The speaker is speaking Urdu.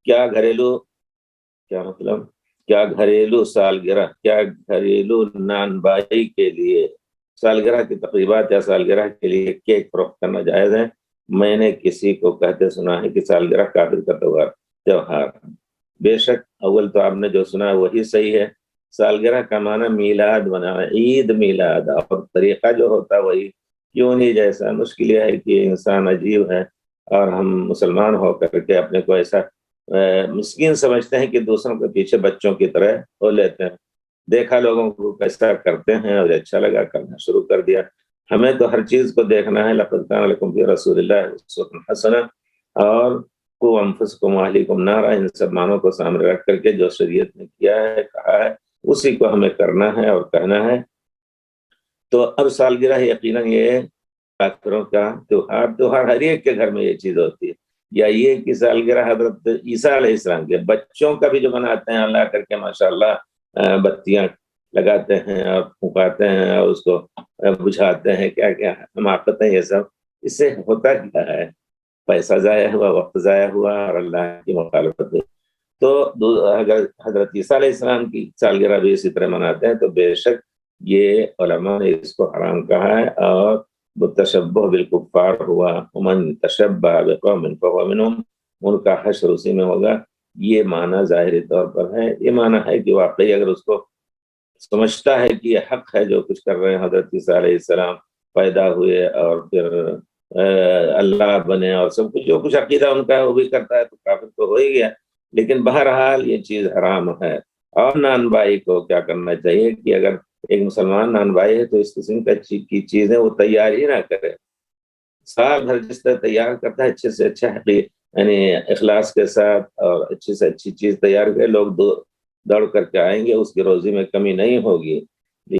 کیا گھریلو، کیا مطلب، کیا گھریلو سالگرہ، کیا گھریلو نان بائی کے لیے سالگرہ کی تقریبات یا سالگرہ کے لیے کیک فروخت کرنا جائز ہے؟ میں نے کسی کو کہتے سنا ہے کہ سالگرہ کافر کا تہوار۔ بے شک اول تو آپ نے جو سنا ہے وہی صحیح ہے۔ سالگرہ کا معنی میلاد منانا، عید میلاد، اور طریقہ جو ہوتا وہی کیوں نہیں جیسا۔ مشکل یہ ہے کہ انسان عجیب ہے، اور ہم مسلمان ہو کر کے اپنے کو ایسا مسکین سمجھتے ہیں کہ دوسروں کے پیچھے بچوں کی طرح ہو لیتے ہیں۔ دیکھا لوگوں کو کیسا کرتے ہیں اور اچھا لگا، کرنا شروع کر دیا۔ ہمیں تو ہر چیز کو دیکھنا ہے، لقد کان لکم فی رسول اللہ اسوۃ حسنہ، اور قوا انفسکم واہلیکم نارا، ان سب معنوں کو سامنے رکھ کر کے جو شریعت نے کیا ہے، کہا ہے، اسی کو ہمیں کرنا ہے اور کہنا ہے۔ تو اب سالگرہ یقیناً یہ کافروں کا تہوار ہر ایک کے گھر میں یہ چیز ہوتی ہے، یا یہ کہ سالگرہ حضرت عیسیٰ علیہ السلام کے بچوں کا بھی جو مناتے ہیں، اللہ کر کے ماشاءاللہ بتیاں لگاتے ہیں اور پھونکاتے ہیں اور اس کو بجھاتے ہیں، کیا کیا حماقتیں یہ سب۔ اس سے ہوتا کیا ہے؟ پیسہ ضائع ہوا، وقت ضائع ہوا، اور اللہ کی مخالفت ہوئی۔ تو اگر حضرت عیسیٰ علیہ السلام کی سالگرہ بھی اسی طرح مناتے ہیں تو بے شک یہ علماء نے اس کو حرام کہا ہے، اور تشبہ بالکفار ہوا، ومن تشبہ بقوم فہو منہم، ان کا حشر اسی میں ہوگا۔ یہ معنی ظاہری طور پر ہے، یہ معنی ہے کہ واقعی اگر اس کو سمجھتا ہے کہ یہ حق ہے جو کچھ کر رہے ہیں، حضرت عیسیٰ علیہ السلام پیدا ہوئے اور پھر اللہ بنے اور سب کچھ، جو کچھ عقیدہ ان کا ہے وہ بھی کرتا ہے، تو کافر تو ہو ہی گیا۔ لیکن بہرحال یہ چیز حرام ہے۔ اور نان بھائی کو کیا کرنا چاہیے کہ اگر ایک مسلمان نان بھائی ہے تو اس قسم کی چیزیں وہ تیار ہی نہ کرے۔ سال بھر جس طرح تیار کرتا ہے اچھے سے اچھا، یعنی اخلاص کے ساتھ اور اچھی سے اچھی چیز تیار کرے، لوگ دوڑ کر کے آئیں گے، اس کی روزی میں کمی نہیں ہوگی۔